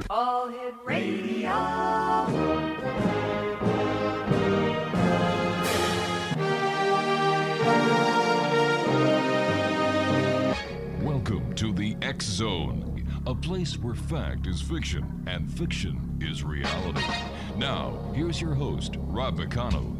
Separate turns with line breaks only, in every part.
All Hit Radio.
Welcome to the X Zone, a place where fact is fiction and fiction is reality. Now, here's your host, Rob McConnell.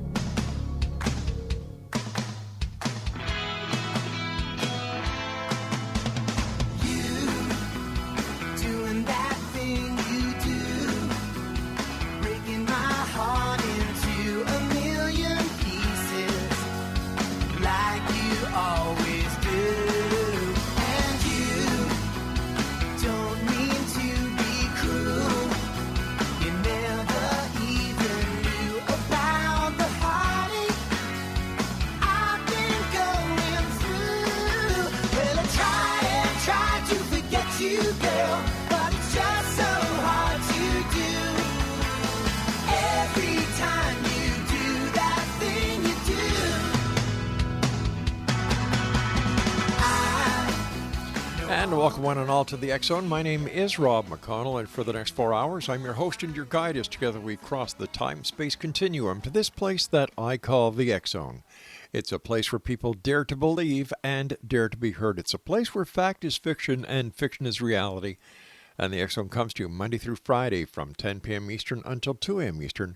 And welcome one and all to the X Zone. My name is Rob McConnell, and for the next 4 hours, I'm your host and your guide as together we cross the time-space continuum to this place that I call the X Zone. It's a place where people dare to believe and dare to be heard. It's a place where fact is fiction and fiction is reality. And the X Zone comes to you Monday through Friday from 10 p.m. Eastern until 2 a.m. Eastern,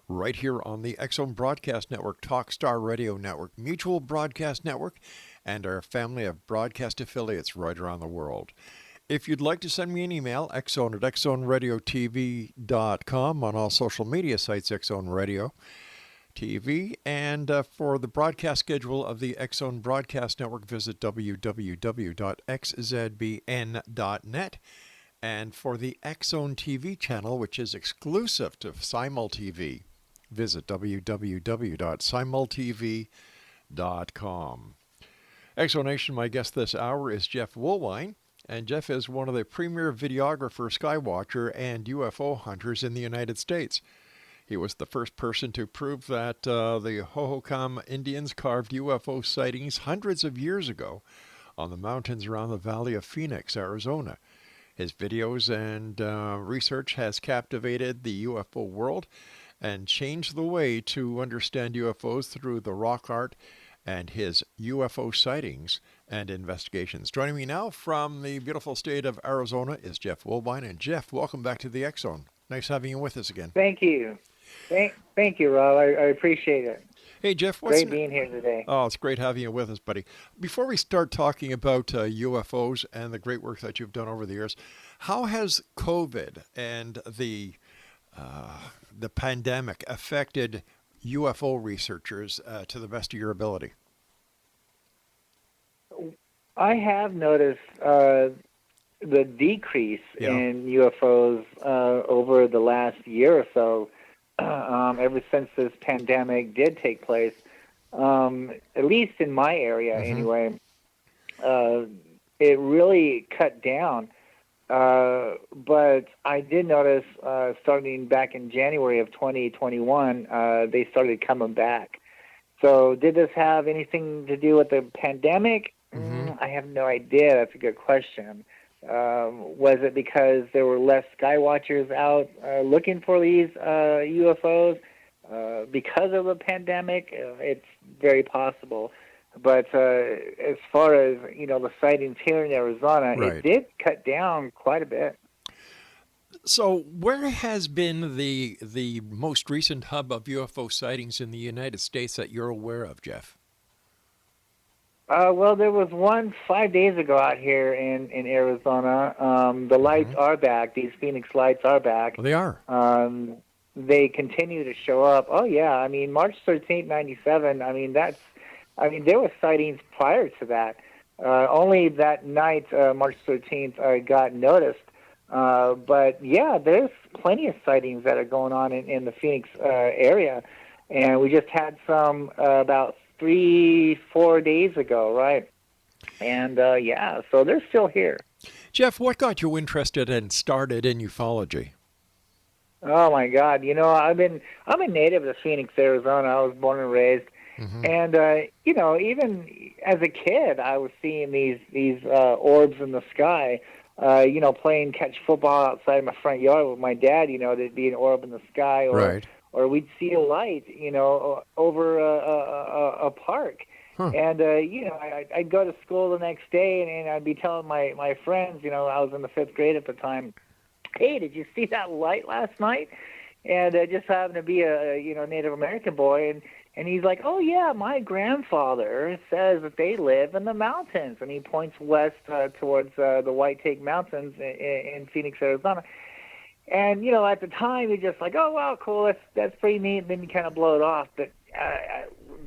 right here on the X Zone Broadcast Network, Talkstar Radio Network, Mutual Broadcast Network, and our family of broadcast affiliates right around the world. If you'd like to send me an email, xzone at xzoneradiotv.com, on all social media sites, X Zone Radio TV, and for the broadcast schedule of the X Zone Broadcast Network, visit www.xzbn.net. And for the X Zone TV channel, which is exclusive to SimulTV, visit www.simultv.com. Exonation, my guest this hour is Jeff Woolwine, and Jeff is one of the premier videographer, skywatcher, and UFO hunters in the United States. He was the first person to prove that the Hohokam Indians carved UFO sightings hundreds of years ago on the mountains around the Valley of Phoenix, Arizona. His videos and research has captivated the UFO world and changed the way to understand UFOs through the rock art and his UFO sightings and investigations. Joining me now from the beautiful state of Arizona is Jeff Woolwine. And Jeff, welcome back to the X Zone. Nice having you with us again.
Thank you. Thank you, Rob. I appreciate it.
Hey, Jeff.
Great being here today.
Oh, it's great having you with us, buddy. Before we start talking about UFOs and the great work that you've done over the years, how has COVID and the pandemic affected UFO researchers to the best of your ability?
I have noticed the decrease in UFOs over the last year or so, ever since this pandemic did take place, at least in my area anyway. It really cut down. But I did notice starting back in January of 2021, they started coming back. So did this have anything to do with the pandemic? I have no idea. That's a good question. Was it because there were less skywatchers out looking for these UFOs because of the pandemic? It's very possible. But as far as, the sightings here in Arizona, It did cut down quite a bit.
So where has been the most recent hub of UFO sightings in the United States that you're aware of, Jeff?
Well, there was one 5 days ago out here in Arizona. The lights are back. These Phoenix lights are back.
Well, they are.
They continue to show up. Oh, yeah. I mean, March 13th, 97, there were sightings prior to that. Only that night, March 13th, I got noticed. But, yeah, there's plenty of sightings that are going on in the Phoenix area. And we just had some about 3-4 days ago, right? And, so they're still here.
Jeff, what got you interested and started in ufology?
Oh, my God. I'm a native of Phoenix, Arizona. I was born and raised. And even as a kid, I was seeing these orbs in the sky. Playing catch football outside my front yard with my dad. There'd be an orb in the sky, or we'd see a light, over a park.
Huh.
And I'd go to school the next day, and I'd be telling my friends, I was in the 5th grade at the time, hey, did you see that light last night? And it just happened to be a Native American boy, and he's like, oh yeah, my grandfather says that they live in the mountains, and he points west towards the White Take Mountains in Phoenix, Arizona. And at the time, you're just like, oh wow, cool, that's pretty neat. And then you kind of blow it off. But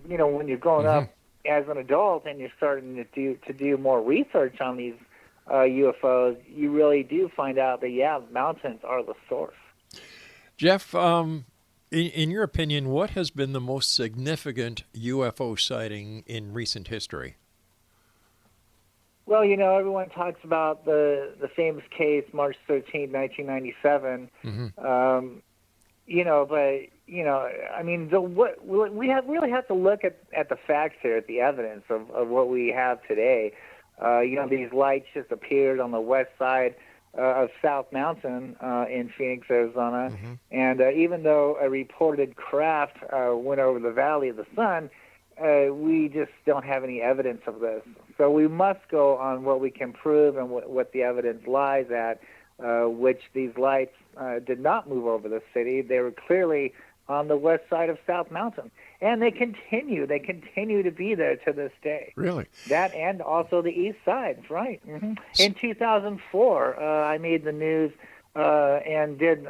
when you're growing up as an adult and you're starting to do more research on these UFOs, you really do find out that mountains are the source.
Jeff, in your opinion, what has been the most significant UFO sighting in recent history?
Well, everyone talks about the famous case, March 13, 1997. We really have to look at the facts here, at the evidence of what we have today. These lights just appeared on the west side of South Mountain in Phoenix, Arizona. And even though a reported craft went over the Valley of the Sun, we just don't have any evidence of this. So we must go on what we can prove and what the evidence lies at, which these lights did not move over the city. They were clearly on the west side of South Mountain. And they continue to be there to this day.
Really?
That and also the east side, right. In 2004, I made the news and did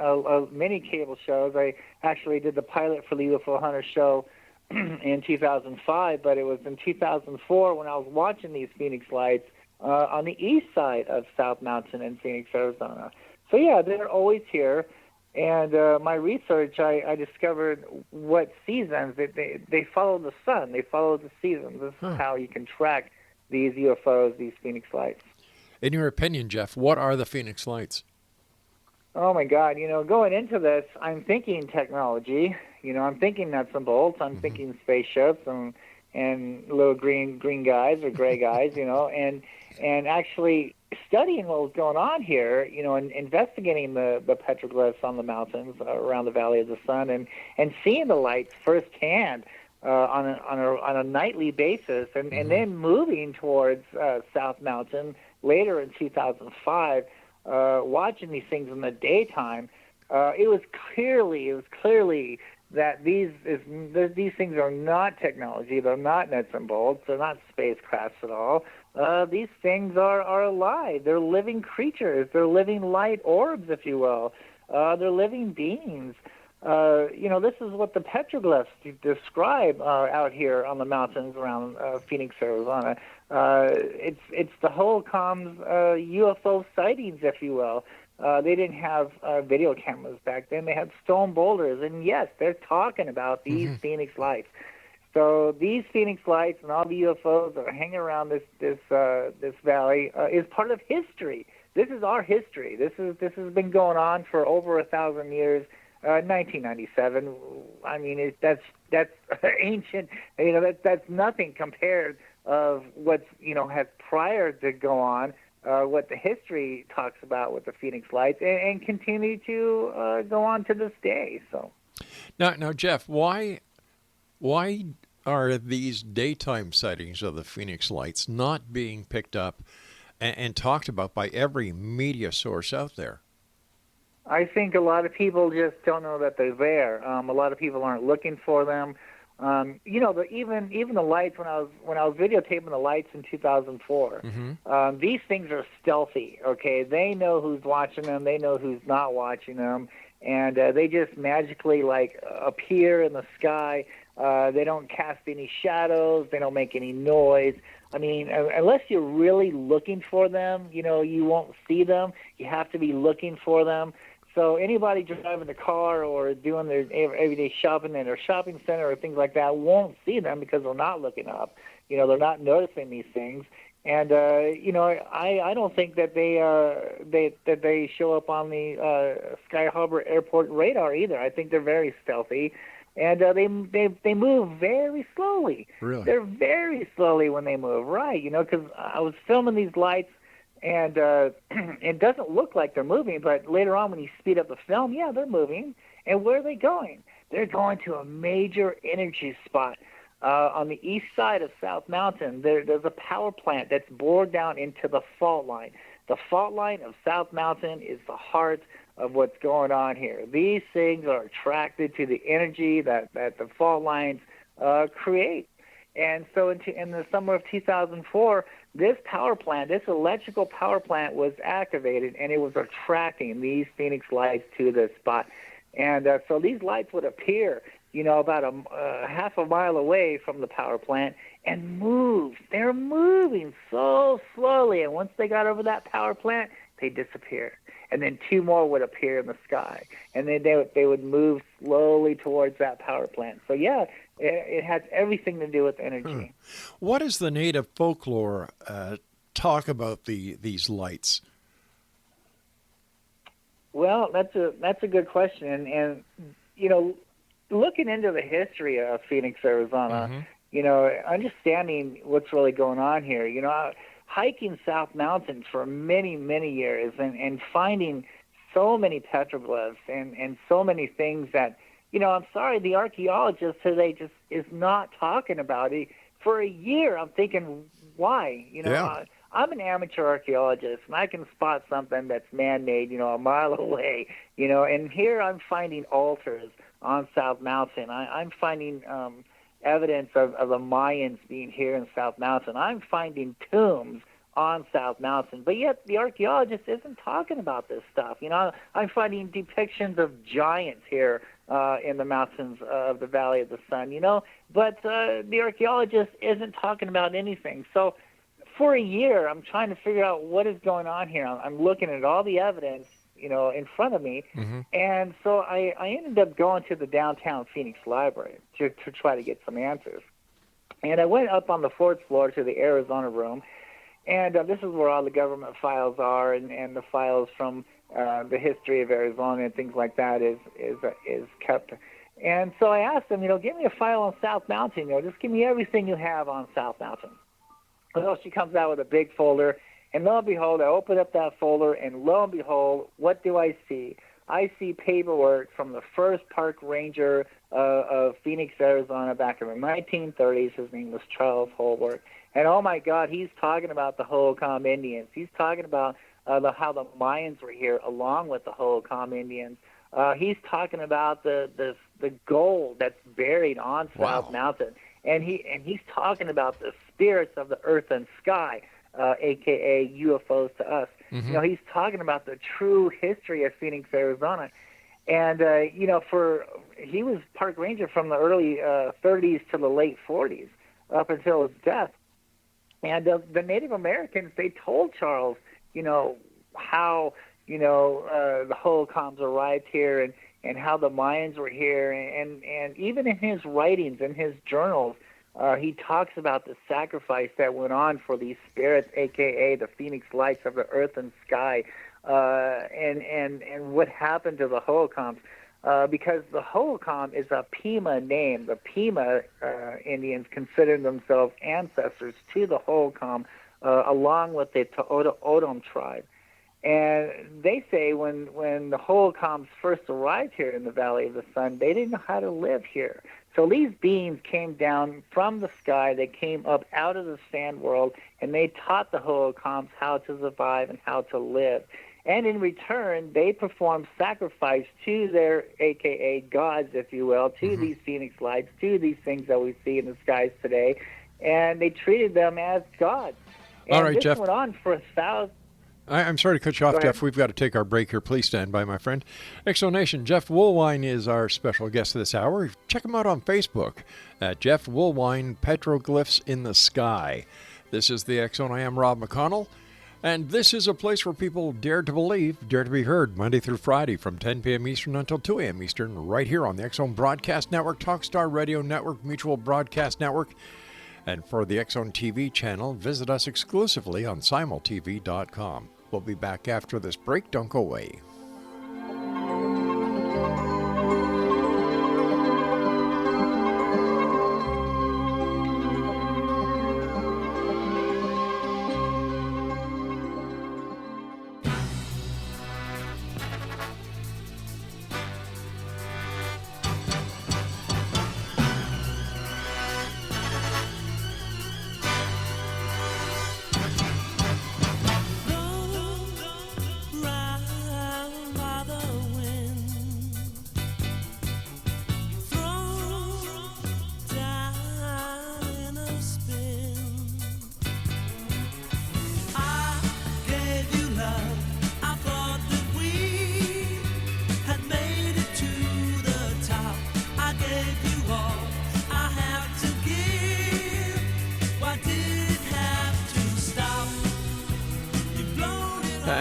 many cable shows. I actually did the pilot for the UFO Hunter show in 2005, but it was in 2004 when I was watching these Phoenix lights on the east side of South Mountain in Phoenix, Arizona. So yeah, they're always here. And my research, I discovered what seasons, they follow the sun, they follow the seasons. This is how you can track these UFOs, these Phoenix lights.
In your opinion, Jeff, what are the Phoenix lights?
Oh my God, going into this, I'm thinking technology, I'm thinking nuts and bolts, I'm thinking spaceships and little green guys or gray guys, and actually studying what was going on here, and investigating the petroglyphs on the mountains around the Valley of the Sun, and seeing the lights firsthand on a nightly basis, and then moving towards South Mountain later in 2005, watching these things in the daytime. It was clearly that these things are not technology. They're not nuts and bolts. They're not spacecrafts at all. These things are alive. They're living creatures. They're living light orbs, if you will. They're living beings. This is what the petroglyphs describe out here on the mountains around Phoenix, Arizona. It's the whole comms UFO sightings, if you will. They didn't have video cameras back then. They had stone boulders, and yes, they're talking about these Phoenix lights. So these Phoenix lights and all the UFOs that are hanging around this valley is part of history. This is our history. This has been going on for over 1,000 years. 1997. I mean, that's ancient. That's nothing compared of what's has prior to go on. What the history talks about with the Phoenix lights, and continue to go on to this day. So
now, Jeff, why are these daytime sightings of the Phoenix lights not being picked up and talked about by every media source out there?
I think a lot of people just don't know that they're there. A lot of people aren't looking for them. Even the lights, when I was videotaping the lights in 2004, these things are stealthy. Okay, they know who's watching them, they know who's not watching them, and they just magically appear in the sky. They don't cast any shadows, they don't make any noise. I mean, unless you're really looking for them, you won't see them. You have to be looking for them. So anybody driving the car or doing their everyday shopping in their shopping center or things like that won't see them because they're not looking up. They're not noticing these things. And I don't think that they show up on the Sky Harbor Airport radar either. I think they're very stealthy. and they move very slowly.
Really?
They're very slowly when they move, right? Because I was filming these lights, and it doesn't look like they're moving, but later on when you speed up the film, yeah, they're moving. And where are they going? They're going to a major energy spot on the east side of South Mountain. There's a power plant that's bored down into the fault line. The fault line of South Mountain is the heart of what's going on here. These things are attracted to the energy that the fault lines create. And so in the summer of 2004, this power plant, this electrical power plant was activated, and it was attracting these Phoenix lights to this spot. And so these lights would appear, about a half a mile away from the power plant and move. They're moving so slowly. And once they got over that power plant, they disappeared. And then two more would appear in the sky. And then they would move slowly towards that power plant. So, yeah, it has everything to do with energy.
What does the native folklore talk about these lights?
Well, that's a good question, and looking into the history of Phoenix, Arizona, understanding what's really going on here, hiking South Mountain for many, many years and finding so many petroglyphs and so many things that, I'm sorry, the archaeologists today just is not talking about it. For a year, I'm thinking, why? I'm an amateur archaeologist, and I can spot something that's man-made, a mile away, and here I'm finding altars on South Mountain. I'm finding evidence of the Mayans being here in South Mountain. I'm finding tombs on South Mountain, but yet the archaeologist isn't talking about this stuff. I'm finding depictions of giants here in the mountains of the Valley of the Sun, but the archaeologist isn't talking about anything. So for a year, I'm trying to figure out what is going on here. I'm looking at all the evidence, in front of me. Mm-hmm. And so I ended up going to the downtown Phoenix Library to try to get some answers. And I went up on the fourth floor to the Arizona room, and this is where all the government files are, and the files from the history of Arizona and things like that is kept. And so I asked them, give me a file on South Mountain, just give me everything you have on South Mountain. Well, she comes out with a big folder, and lo and behold, I open up that folder, and lo and behold, what do I see? I see paperwork from the first park ranger of Phoenix, Arizona, back in the 1930s. His name was Charles Holbrook. And, oh, my God, he's talking about the Hohokam Indians. He's talking about how the Mayans were here along with the Hohokam Indians. He's talking about the gold that's buried on South Mountain. And he's talking about the spirits of the earth and sky, a.k.a. UFOs to us. Mm-hmm. He's talking about the true history of Phoenix, Arizona. And, he was park ranger from the early 30s to the late 40s up until his death. And the Native Americans, they told Charles, how, the Hohokams arrived here and how the Mayans were here. And even in his writings, in his journals, he talks about the sacrifice that went on for these spirits, a.k.a. the Phoenix lights of the earth and sky, and what happened to the Hohokams. Because the Hohokam is a Pima name. The Pima Indians consider themselves ancestors to the Hohokam, along with the To'odom tribe. And they say when the Hohokams first arrived here in the Valley of the Sun, they didn't know how to live here. So these beings came down from the sky. They came up out of the sand world, and they taught the Hohokams how to survive and how to live. And in return, they performed sacrifice to their, a.k.a. gods, if you will, to these Phoenix lights, to these things that we see in the skies today. And they treated them as gods. And
all right,
this
Jeff.
went on for 1,000.
I'm sorry to cut you off, Jeff. We've got to take our break here. Please stand by, my friend. Exonation, Jeff Woolwine is our special guest this hour. Check him out on Facebook at Jeff Woolwine, Petroglyphs in the Sky. This is the X Zone. I am Rob McConnell, and this is a place where people dare to believe, dare to be heard, Monday through Friday from 10 p.m. Eastern until 2 a.m. Eastern, right here on the X Zone Broadcast Network, Talkstar Radio Network, Mutual Broadcast Network. And for the X Zone TV channel, visit us exclusively on simultv.com. We'll be back after this break. Don't go away.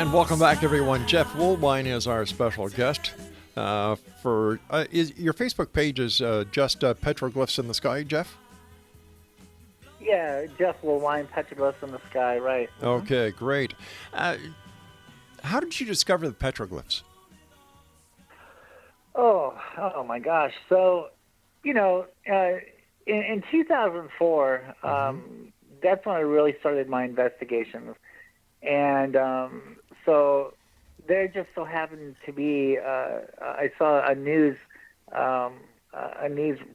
And welcome back, everyone. Jeff Woolwine is our special guest. Your Facebook page is just petroglyphs in the sky, Jeff?
Yeah, Jeff Woolwine, petroglyphs in the sky, right.
Okay, great. How did you discover the petroglyphs?
Oh my gosh. So, in 2004, that's when I really started my investigations. And so there just so happened to be, I saw a news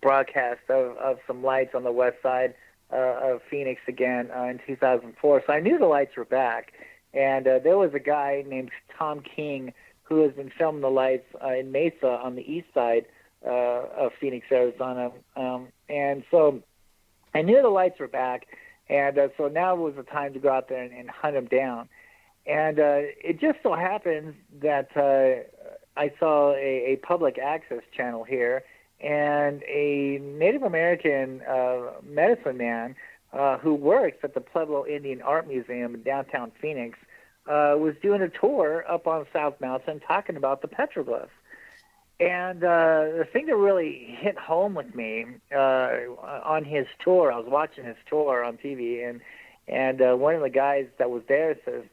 broadcast of some lights on the west side of Phoenix again in 2004. So I knew the lights were back. And there was a guy named Tom King who has been filming the lights in Mesa on the east side of Phoenix, Arizona. And so I knew the lights were back. And so now was the time to go out there and hunt them down. And it just so happens that I saw a public access channel here, and a Native American medicine man who works at the Pueblo Indian Art Museum in downtown Phoenix was doing a tour up on South Mountain talking about the petroglyphs. And the thing that really hit home with me on his tour, I was watching his tour on TV, and one of the guys that was there says,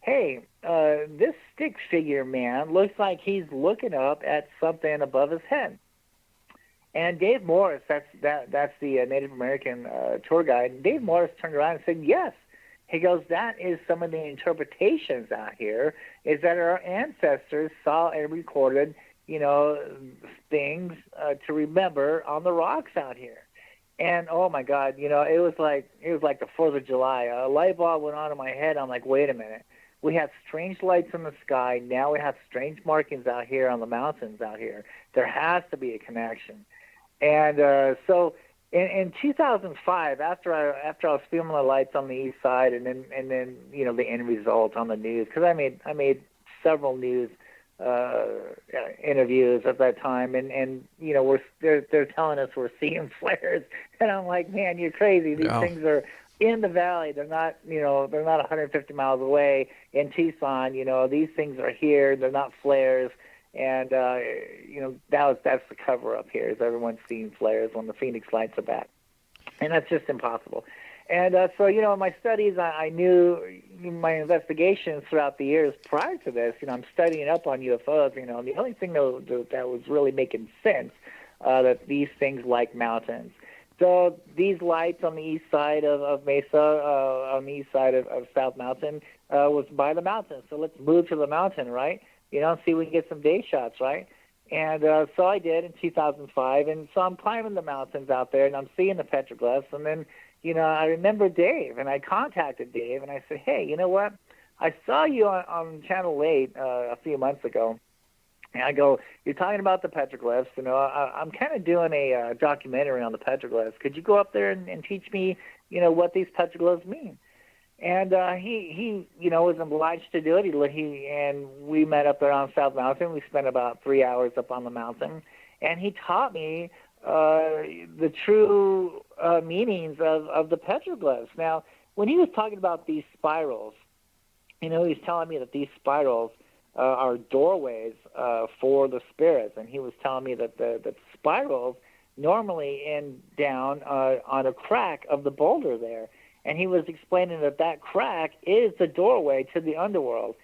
"Hey, this stick figure man looks like he's looking up at something above his head." And Dave Morris, that's the Native American tour guide, Dave Morris turned around and said, "Yes." He goes, "That is some of the interpretations out here, is that our ancestors saw and recorded things to remember on the rocks out here." And oh my God, it was like the 4th of July. A light bulb went on in my head. I'm like, wait a minute. We have strange lights in the sky. Now we have strange markings out here on the mountains out here. There has to be a connection. And so in 2005, after I was filming the lights on the east side, and then the end result on the news, because I made several news interviews at that time, and they're telling us we're seeing flares, and I'm like, man, you're crazy. These things are in the valley. They're not 150 miles away in Tucson. These things are here. They're not flares, and that's the cover up here. Is everyone's seeing flares when the Phoenix lights are back, and that's just impossible. And so, in my studies, I knew my investigations throughout the years prior to this, I'm studying up on UFOs, and the only thing that was really making sense, that these things like mountains. So these lights on the east side of Mesa, on the east side of South Mountain, was by the mountain. So let's move to the mountain, right? See if we can get some day shots, right? And so I did in 2005. And so I'm climbing the mountains out there, and I'm seeing the petroglyphs. And then, I remember Dave, and I contacted Dave, and I said, hey, you know what? I saw you on Channel 8 a few months ago. And I go, you're talking about the petroglyphs. I'm kind of doing a documentary on the petroglyphs. Could you go up there and teach me, what these petroglyphs mean? And he was obliged to do it. And we met up there on South Mountain. We spent about 3 hours up on the mountain, and he taught me the true meanings of the petroglyphs. Now, when he was talking about these spirals, he was telling me that these spirals are doorways for the spirits, and he was telling me that the spirals normally end down on a crack of the boulder there, and he was explaining that crack is the doorway to the underworld.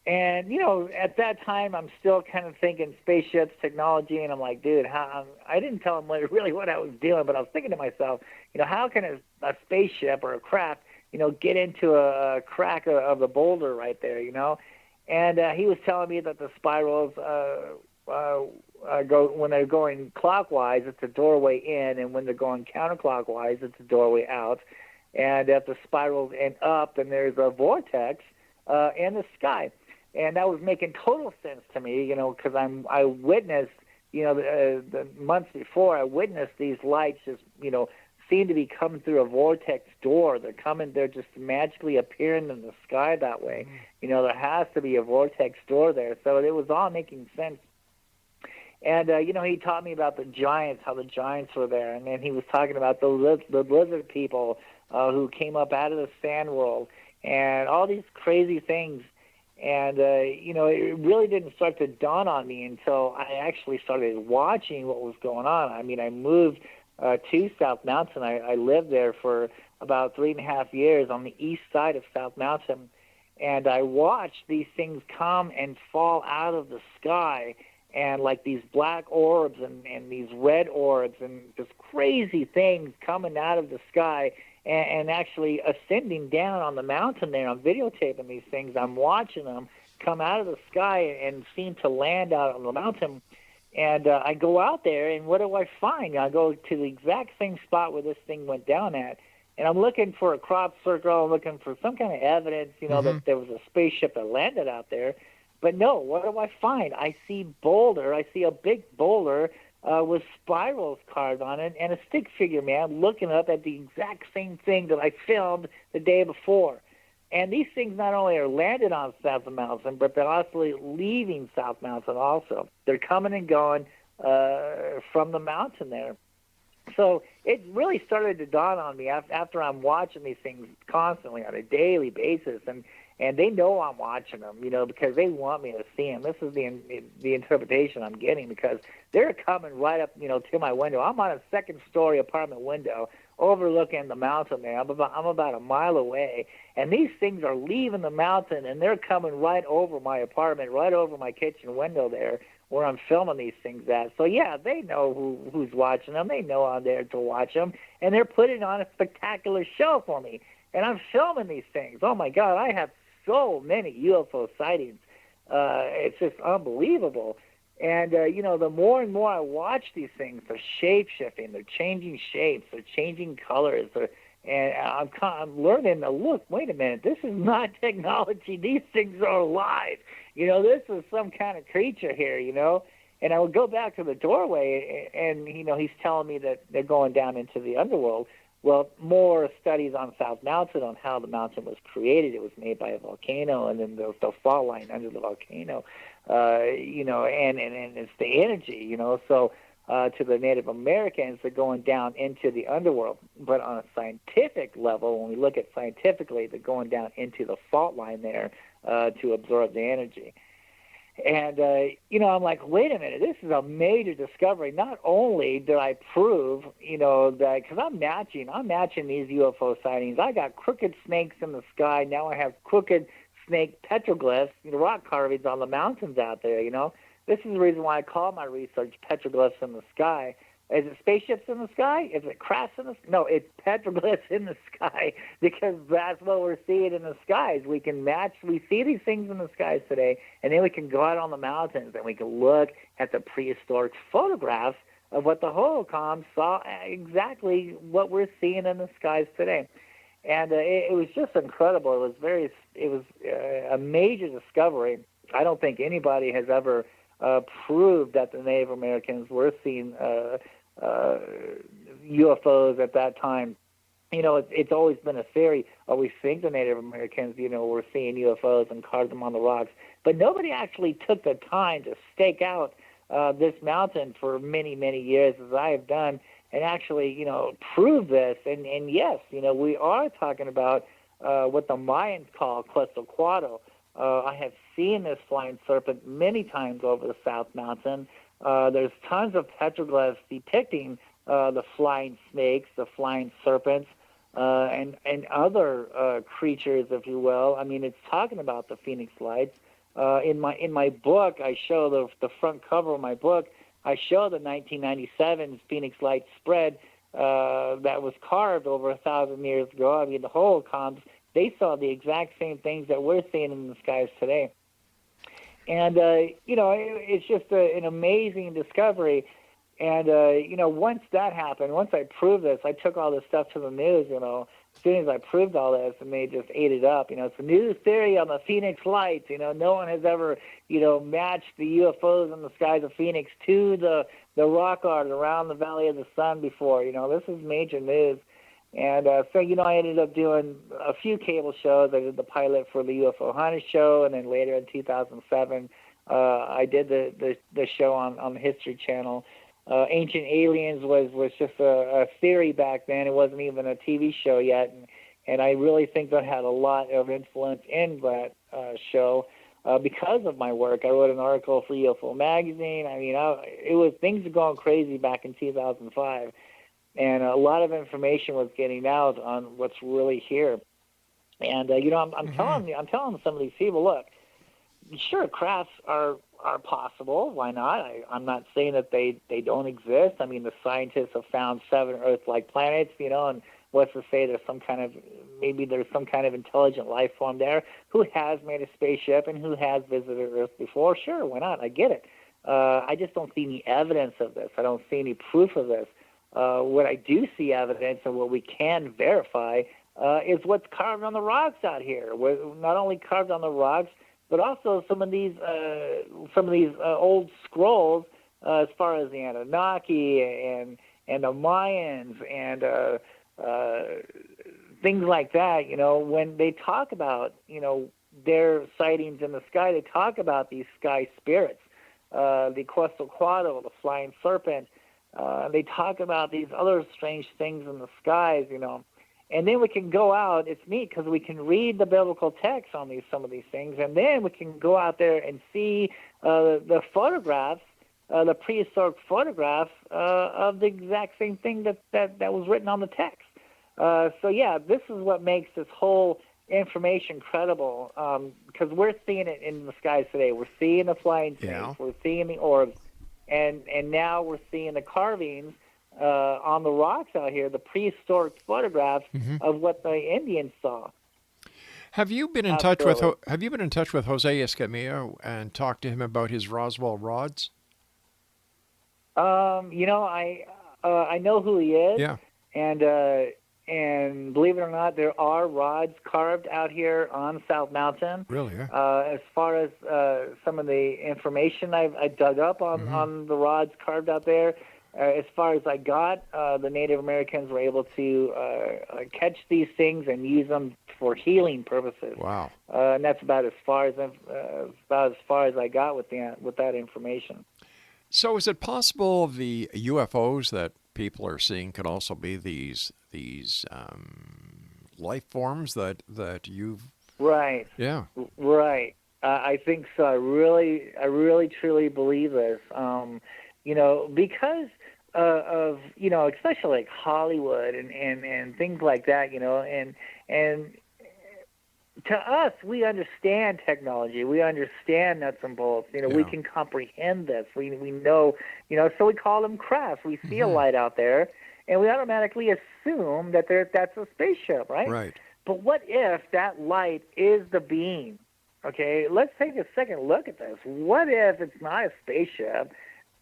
And at that time, I'm still kind of thinking spaceships, technology, and I'm like, dude, I didn't tell him what I was doing, but I was thinking to myself, how can a spaceship or a craft, get into a crack of the boulder right there, And he was telling me that the spirals go when they're going clockwise, it's a doorway in, and when they're going counterclockwise, it's a doorway out. And if the spirals end up, then there's a vortex in the sky. And that was making total sense to me, because I witnessed, the months before, I witnessed these lights just, seem to be coming through a vortex door. They're just magically appearing in the sky that way. There has to be a vortex door there. So it was all making sense. And, he taught me about the giants, how the giants were there. And then he was talking about the lizard people who came up out of the sand world and all these crazy things. And, it really didn't start to dawn on me until I actually started watching what was going on. I mean, I moved to South Mountain. I lived there for about 3.5 years on the east side of South Mountain. And I watched these things come and fall out of the sky, and like these black orbs and these red orbs and just crazy things coming out of the sky and actually ascending down on the mountain there. I'm videotaping these things. I'm watching them come out of the sky and seem to land out on the mountain. And I go out there, and what do I find? I go to the exact same spot where this thing went down at, and I'm looking for a crop circle. I'm looking for some kind of evidence, that there was a spaceship that landed out there. But no, what do I find? I see a big boulder with spirals carved on it, and a stick figure man looking up at the exact same thing that I filmed the day before. And these things not only are landed on South Mountain, but they're also leaving South Mountain also. They're coming and going from the mountain there. So it really started to dawn on me after I'm watching these things constantly on a daily basis, and they know I'm watching them, because they want me to see them. This is the interpretation I'm getting, because they're coming right up, to my window. I'm on a second-story apartment window overlooking the mountain there. I'm about a mile away, and these things are leaving the mountain, and they're coming right over my apartment, right over my kitchen window there, where I'm filming these things at. So, yeah, they know who's watching them. They know I'm there to watch them, and they're putting on a spectacular show for me. And I'm filming these things. Oh, my God, I have so many UFO sightings. It's just unbelievable. And, the more and more I watch these things, they're shape-shifting. They're changing shapes. They're changing colors. And I'm learning to look, wait a minute, this is not technology. These things are alive. This is some kind of creature here, And I would go back to the doorway, and, he's telling me that they're going down into the underworld. Well, more studies on South Mountain, on how the mountain was created. It was made by a volcano, and then the fault line under the volcano, and it's the energy, So to the Native Americans, they're going down into the underworld. But on a scientific level, when we look at scientifically, they're going down into the fault line there to absorb the energy. And, I'm like, wait a minute, this is a major discovery. Not only did I prove, that, because I'm matching these UFO sightings. I got crooked snakes in the sky. Now I have crooked snake petroglyphs, rock carvings on the mountains out there, This is the reason why I call my research petroglyphs in the sky. Is it spaceships in the sky? Is it crafts in the sky? No, it's petroglyphs in the sky, because that's what we're seeing in the skies. We see these things in the skies today, and then we can go out on the mountains and we can look at the prehistoric photographs of what the holocom saw, exactly what we're seeing in the skies today. And it was just incredible. It was a major discovery. I don't think anybody has ever proved that the Native Americans were seeing UFOs at that time. It's always been a theory. We think the Native Americans, were seeing UFOs and carved them on the rocks. But nobody actually took the time to stake out this mountain for many, many years, as I have done, and actually, prove this. And yes, we are talking about what the Mayans call Quetzalcoatl. I have seen this flying serpent many times over the South Mountain. There's tons of petroglyphs depicting the flying snakes, the flying serpents, and other creatures, if you will. I mean, it's talking about the Phoenix Lights. In my book, I show the front cover of my book. I show the 1997 Phoenix Lights spread that was carved over 1,000 years ago. I mean, the holocoms, they saw the exact same things that we're seeing in the skies today. And, it's just an amazing discovery. And, once that happened, once I proved this, I took all this stuff to the news, as soon as I proved all this, and they just ate it up. It's a new theory on the Phoenix Lights. No one has ever, matched the UFOs in the skies of Phoenix to the rock art around the Valley of the Sun before. This is major news. And so, I ended up doing a few cable shows. I did the pilot for the UFO Hunter show, and then later in 2007, I did the show on the History Channel. Ancient Aliens was just a theory back then. It wasn't even a TV show yet, and I really think that had a lot of influence in that show. because of my work. I wrote an article for UFO magazine. I mean, things were going crazy back in 2005, and a lot of information was getting out on what's really here. And I'm telling some of these people, look, sure, crafts are possible. Why not? I'm not saying that they don't exist. I mean, the scientists have found 7 Earth-like planets, and what's to say there's some kind of intelligent life form there who has made a spaceship and who has visited Earth before. Sure, why not? I get it. I just don't see any evidence of this. I don't see any proof of this. What I do see evidence and what we can verify is what's carved on the rocks out here. Not only carved on the rocks, but also some of these old scrolls, as far as the Anunnaki and the Mayans and things like that. When they talk about their sightings in the sky, they talk about these sky spirits, the Quetzalcoatl, the flying serpent. They talk about these other strange things in the skies. And then we can go out. It's neat because we can read the biblical text on some of these things, and then we can go out there and see the photographs, the prehistoric photographs of the exact same thing that was written on the text. So yeah, this is what makes this whole information credible, because we're seeing it in the skies today. We're seeing the flying snakes, we're seeing the orbs, and now we're seeing the carvings on the rocks out here, the prehistoric photographs of what the Indians saw.
Have you been in touch with Jose Escamilla and talked to him about his Roswell rods? I know who he is. Yeah. And believe it or not, there are rods carved out here on South Mountain. Really? Yeah.
As far as some of the information I dug up on the rods carved out there, as far as I got, the Native Americans were able to catch these things and use them for healing purposes.
Wow!
And that's about as far as I got with that information.
So, is it possible the UFOs that people are seeing could also be these life forms that you've?
Right.
Yeah.
Right. I think so. I really, truly believe this. Because of especially like Hollywood and things like that, and to us, we understand technology, we understand nuts and bolts, we can comprehend this, we know, so we call them crafts. We see a light out there, and we automatically assume that that's a spaceship, right?
Right.
But what if that light is the being? Okay, let's take a second look at this. What if it's not a spaceship,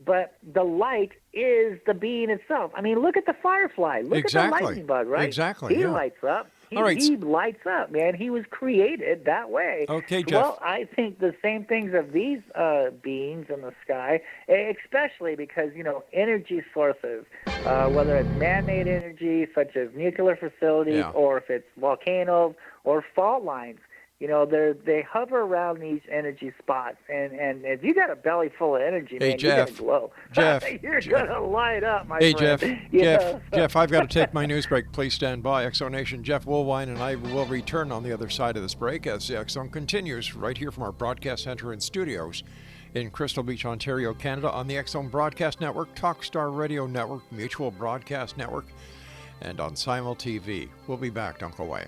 but the light is the being itself? I mean, look at the firefly. Look at the lightning bug, right?
Exactly.
He lights up. He lights up, man. He was created that way.
Okay, Jeff.
Well, I think the same things of these beings in the sky, especially because, energy sources, whether it's man-made energy such as nuclear facilities or if it's volcanoes or fault lines, they hover around these energy spots, and if you got a belly full of energy, man, you're gonna glow.
Jeff,
you're gonna light up, my friend.
Jeff, I've got to take my news break. Please stand by. X Zone Nation, Jeff Woolwine and I will return on the other side of this break as the X Zone continues right here from our broadcast center and studios in Crystal Beach, Ontario, Canada, on the X Zone Broadcast Network, Talkstar Radio Network, Mutual Broadcast Network, and on Simul TV. We'll be back. Don't go away.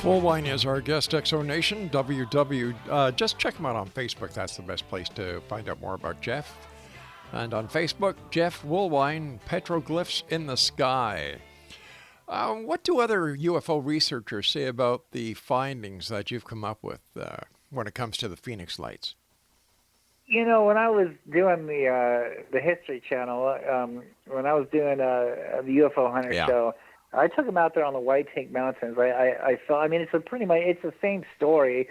Woolwine is our guest, Exonation. Just check him out on Facebook. That's the best place to find out more about Jeff. And on Facebook, Jeff Woolwine, Petroglyphs in the Sky. What do other UFO researchers say about the findings that you've come up with when it comes to the Phoenix Lights?
You know, when I was doing the History Channel, when I was doing the UFO Hunter show, I took them out there on the White Tank Mountains. I felt, I mean, it's the same story,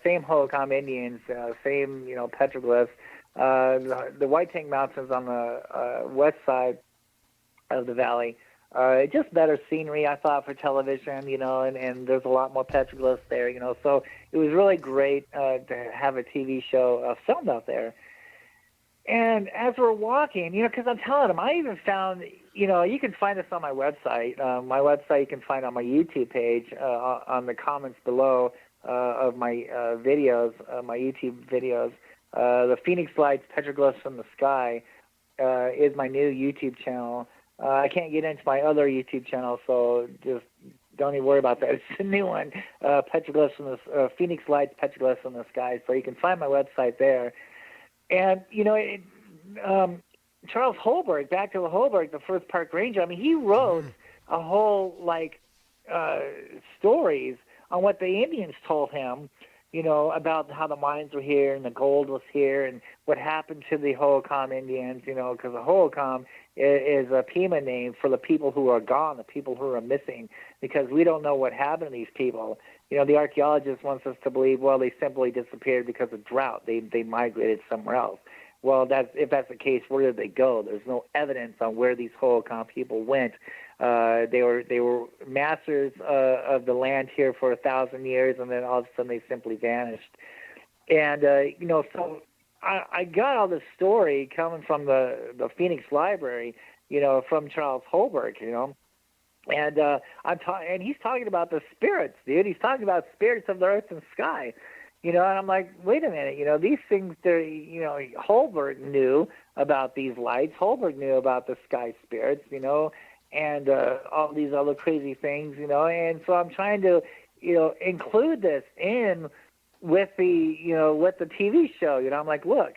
same Hohokam Indians, same, petroglyphs. The White Tank Mountains on the west side of the valley. Just better scenery, I thought, for television, and there's a lot more petroglyphs there, so it was really great to have a TV show filmed out there. And as we're walking, because I'm telling them, I even found, you can find this on my website. My website you can find on my YouTube page on the comments below of my videos, my YouTube videos. The Phoenix Lights, Petroglyphs from the Sky is my new YouTube channel. I can't get into my other YouTube channel, so just don't even worry about that. It's a new one, Petroglyphs from the Phoenix Lights, Petroglyphs from the Sky. So you can find my website there. And Charles Holberg, back to the Holberg, the first park ranger. I mean, he wrote a whole stories on what the Indians told him, about how the mines were here and the gold was here and what happened to the Hohokam Indians, because the Hohokam is a Pima name for the people who are gone, the people who are missing, because we don't know what happened to these people. The archaeologist wants us to believe, well, they simply disappeared because of drought. They migrated somewhere else. Well, if that's the case, where did they go? There's no evidence on where these Hohokam people went. They were masters of the land here for 1,000 years, and then all of a sudden they simply vanished. And so I got all this story coming from the Phoenix Library, from Charles Holberg, and and he's talking about the spirits, dude. He's talking about spirits of the earth and sky. And I'm like, wait a minute, these things, Holberg knew about these lights. Holberg knew about the sky spirits, and all these other crazy things, and so I'm trying to, include this in with the TV show. I'm like, look,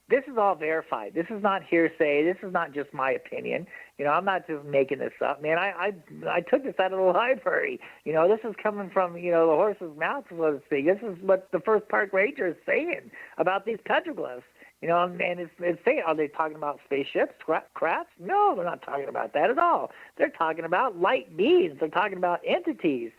this is all verified. This is not hearsay. This is not just my opinion. I'm not just making this up, man. I took this out of the library. This is coming from, the horse's mouth, so to speak. This is what the first park ranger is saying about these petroglyphs. And it's saying, are they talking about spaceships, crafts? No, they're not talking about that at all. They're talking about light beings. They're talking about entities.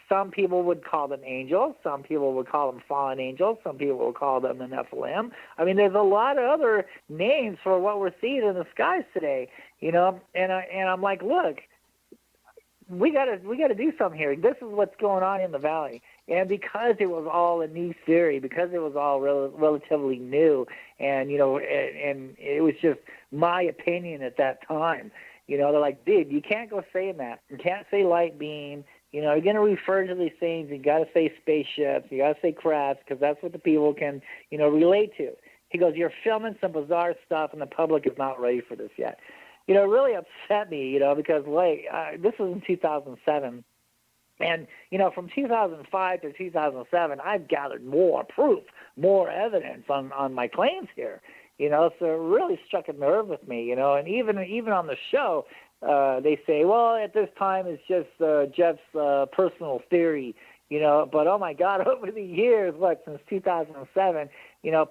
Some people would call them angels. Some people would call them fallen angels. Some people would call them the Nephilim. I mean, there's a lot of other names for what we're seeing in the skies today. And I'm like, look, we gotta do something here. This is what's going on in the valley. And because it was all a new theory, because it was all relatively new, and and it was just my opinion at that time. They're like, dude, you can't go saying that. You can't say light beam. You're going to refer to these things. You got to say spaceships. You got to say crafts, because that's what the people can, relate to. He goes, you're filming some bizarre stuff, and the public is not ready for this yet. It really upset me, because this was in 2007. And, from 2005 to 2007, I've gathered more proof, more evidence on my claims here. So it really struck a nerve with me, and even on the show, they say, well, at this time it's just Jeff's personal theory, but oh my God, over the years, since 2007,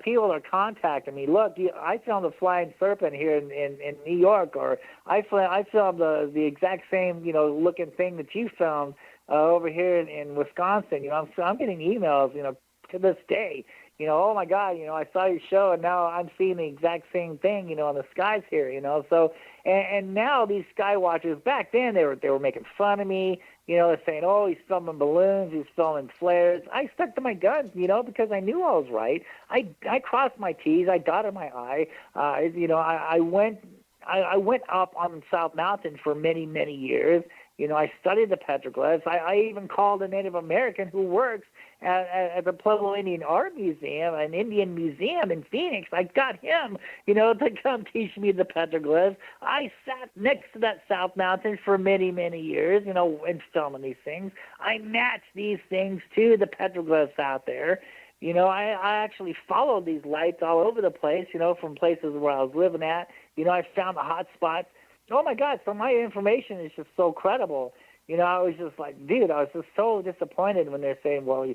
people are contacting me. Look, I filmed a flying serpent here in New York, or I filmed the exact same, looking thing that you filmed over here in Wisconsin. I'm getting emails, to this day. Oh my God, I saw your show and now I'm seeing the exact same thing, in the skies here, So, and now these sky watchers, back then they were making fun of me, they're saying, oh, he's filming balloons, he's filming flares. I stuck to my guns, because I knew I was right. I crossed my T's, I dotted my I. I went up on South Mountain for many, many years. I studied the petroglyphs. I even called a Native American who works at the Pueblo Indian Art Museum, an Indian museum in Phoenix. I got him, to come teach me the petroglyphs. I sat next to that South Mountain for many, many years, and filming these things. I matched these things to the petroglyphs out there. I actually followed these lights all over the place, from places where I was living at. I found the hot spots. Oh, my God, so my information is just so credible. I was just like, dude, I was just so disappointed when they're saying, well,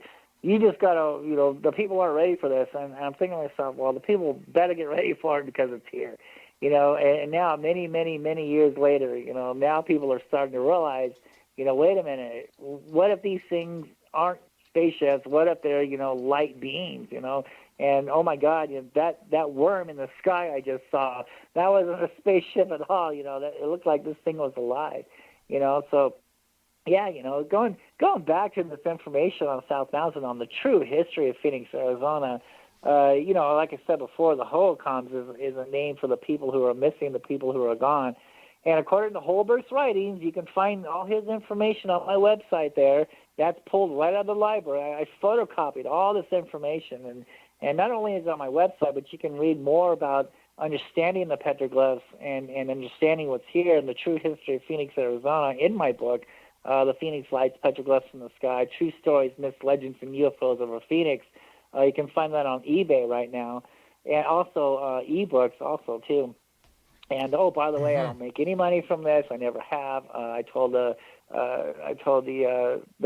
you just got to, the people aren't ready for this. And I'm thinking to myself, well, the people better get ready for it because it's here. And now many, many, many years later, now people are starting to realize, wait a minute, what if these things aren't spaceships? What if they're, light beings, And, oh, my God, that worm in the sky I just saw, that wasn't a spaceship at all, it looked like this thing was alive, So, yeah, going back to this information on South Mountain, on the true history of Phoenix, Arizona, like I said before, the holocoms is a name for the people who are missing, the people who are gone. And according to Holberg's writings, you can find all his information on my website there. That's pulled right out of the library. I photocopied all this information. And not only is it on my website, but you can read more about understanding the petroglyphs and understanding what's here and the true history of Phoenix, Arizona in my book, The Phoenix Lights, Petroglyphs in the Sky, True Stories, Myths, Legends, and UFOs over Phoenix. You can find that on eBay right now. And also ebooks also, too. And, oh, by the way, I don't make any money from this. I never have. I told the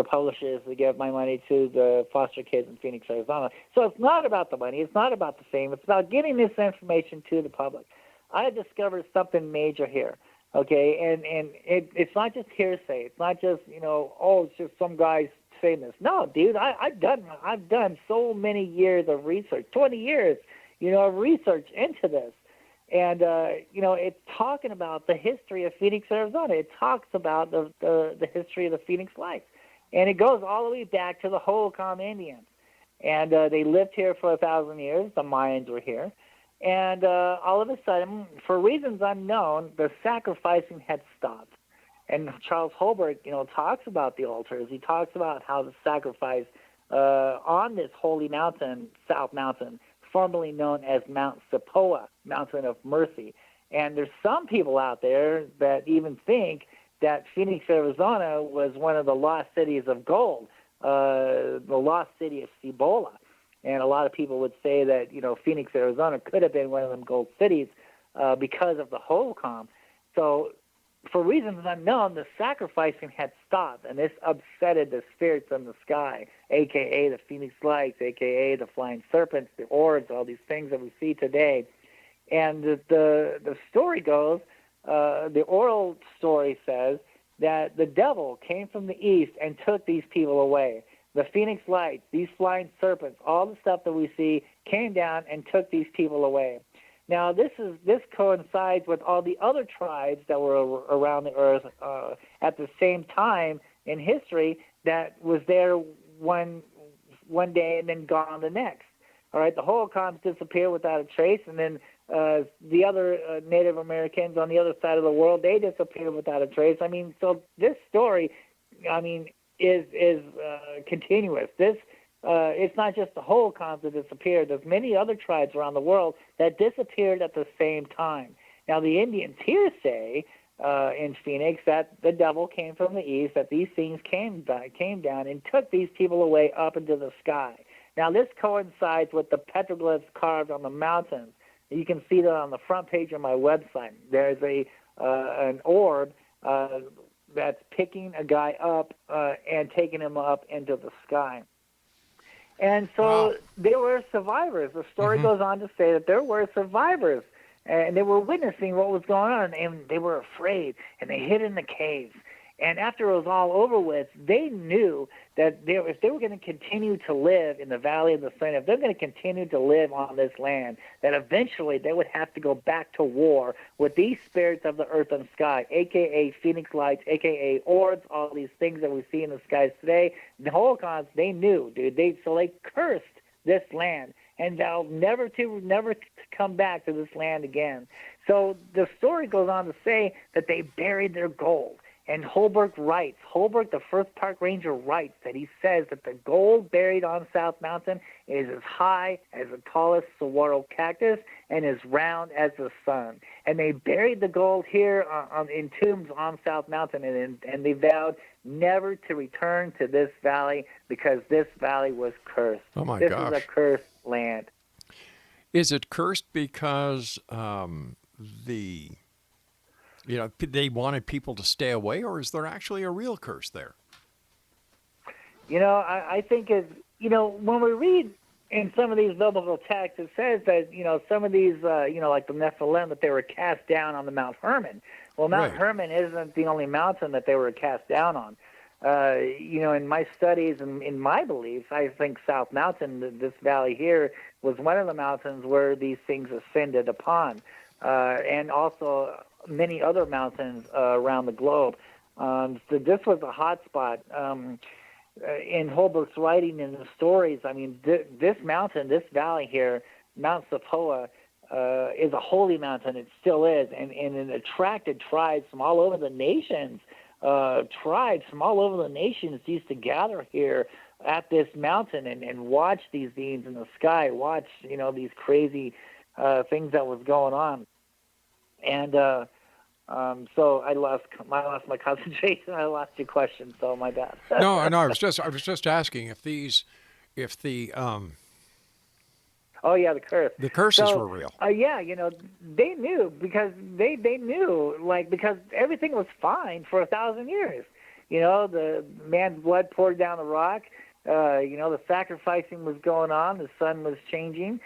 publishers to give my money to the foster kids in Phoenix, Arizona. So it's not about the money. It's not about the fame. It's about getting this information to the public. I discovered something major here. Okay, and it's not just hearsay. It's not just it's just some guys saying this. No, dude, I've done so many years of research, 20 years, of research into this, and it's talking about the history of Phoenix, Arizona. It talks about the history of the Phoenix Lights, and it goes all the way back to the Holcomb Indians, and they lived here for 1,000 years. The Mayans were here. And all of a sudden, for reasons unknown, the sacrificing had stopped. And Charles Holberg, talks about the altars. He talks about how the sacrifice on this holy mountain, South Mountain, formerly known as Mount Sepoa, Mountain of Mercy. And there's some people out there that even think that Phoenix, Arizona was one of the lost cities of gold, the lost city of Cibola. And a lot of people would say that, Phoenix, Arizona could have been one of them gold cities because of the Holcomb. So for reasons unknown, the sacrificing had stopped, and this upsetted the spirits in the sky, a.k.a. the Phoenix Lights, a.k.a. the flying serpents, the orbs, all these things that we see today. And the story goes, the oral story says that the devil came from the east and took these people away. The Phoenix Lights, these flying serpents, all the stuff that we see came down and took these people away. Now, this coincides with all the other tribes that were around the earth at the same time in history that was there one day and then gone the next. All right, the Holocaust disappeared without a trace, and then the other Native Americans on the other side of the world, they disappeared without a trace. I mean, so this story, is continuous. It's not just the Holocaust that disappeared. There's many other tribes around the world that disappeared at the same time. Now, the Indians here say in Phoenix that the devil came from the east, that these things came down and took these people away up into the sky. Now, this coincides with the petroglyphs carved on the mountains. You can see that on the front page of my website. There's an orb that's picking a guy up and taking him up into the sky. And so there were survivors. The story goes on to say that there were survivors, and they were witnessing what was going on, and they were afraid, and they hid in the caves. And after it was all over with, they knew that if they were going to continue to live in the Valley of the Sun, if they're going to continue to live on this land, that eventually they would have to go back to war with these spirits of the earth and sky, a.k.a. Phoenix Lights, a.k.a. orbs, all these things that we see in the skies today. The Holocaust, they knew, dude. So they cursed this land and vowed never to come back to this land again. So the story goes on to say that they buried their gold. And Holbrook, the first park ranger, writes that he says that the gold buried on South Mountain is as high as the tallest saguaro cactus and as round as the sun. And they buried the gold here in tombs on South Mountain, and they vowed never to return to this valley because this valley was cursed.
Oh, my
gosh.
gosh.
This is a cursed land.
Is it cursed because they wanted people to stay away, or is there actually a real curse there?
I think when we read in some of these biblical texts, it says that, some of these, like the Nephilim, that they were cast down on the Mount Hermon. Well, Mount
Right.
Hermon isn't the only mountain that they were cast down on. In my studies and in my beliefs, I think South Mountain, this valley here, was one of the mountains where these things ascended upon, and also many other mountains around the globe. So this was a hot spot. In Holbrook's writing and the stories, I mean, this mountain, this valley here, Mount Sepoa, is a holy mountain. It still is, and it attracted tribes from all over the nations. Tribes from all over the nations used to gather here at this mountain and watch these beings in the sky, watch these crazy things that was going on. And so I lost my concentration. I lost your question, so my bad.
No, I was just asking if the
Oh yeah, the curse.
the curses were real.
Yeah, they knew because they knew, because everything was fine for 1,000 years. The man's blood poured down the rock. The sacrificing was going on. The sun was changing.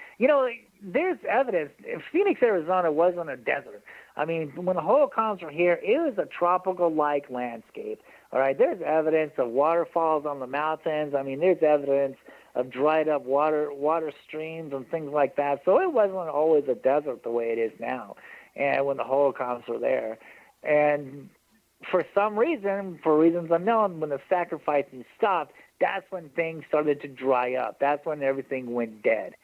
There's evidence. Phoenix, Arizona wasn't a desert. I mean, when the Holocaust were here, it was a tropical-like landscape. All right, there's evidence of waterfalls on the mountains. I mean, there's evidence of dried up water streams and things like that. So it wasn't always a desert the way it is now. And when the Holocaust were there, and for some reason, for reasons unknown, when the sacrificing stopped, that's when things started to dry up. That's when everything went dead.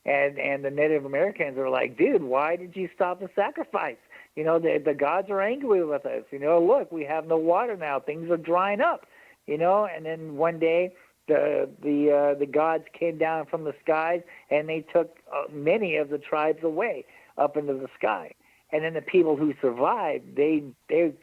And the Native Americans are like, dude, why did you stop the sacrifice? The gods are angry with us. Look, we have no water now. Things are drying up. And then one day the gods came down from the skies and they took many of the tribes away up into the sky. And then the people who survived, they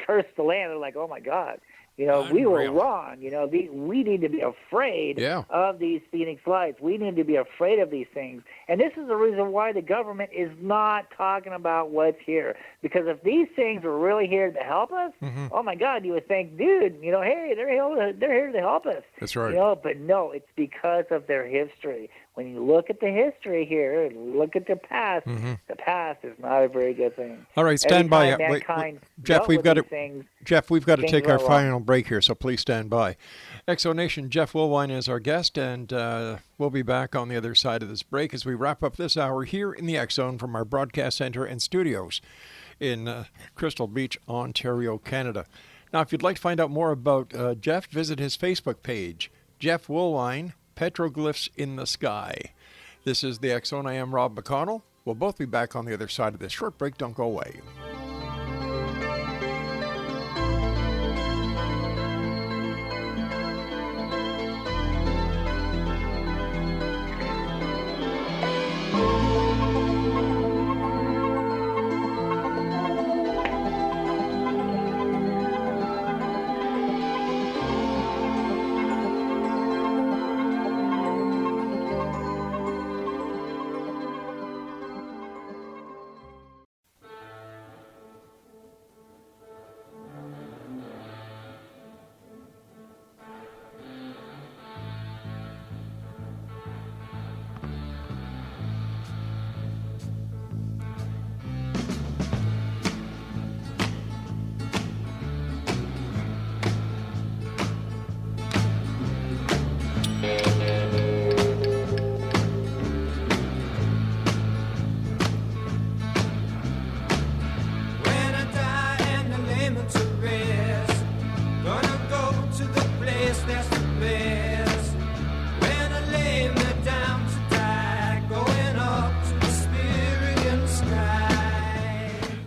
cursed the land. They're like, oh my God. We were wrong. We need to be afraid of these Phoenix lights. We need to be afraid of these things. And this is the reason why the government is not talking about what's here. Because if these things were really here to help us, oh my God, you would think, dude, hey, they're here to help us.
That's right.
But no, it's because of their history. When you look at the history here and look at the past is not a very good thing.
All right, stand by. Jeff, we've got to take our final break here, so please stand by. Exonation, Jeff Woolwine is our guest, and we'll be back on the other side of this break as we wrap up this hour here in the X Zone from our broadcast center and studios in Crystal Beach, Ontario, Canada. Now, if you'd like to find out more about Jeff, visit his Facebook page, Jeff Woolwine, Petroglyphs in the Sky. This is the X Zone. I am Rob McConnell. We'll both be back on the other side of this short break. Don't go away.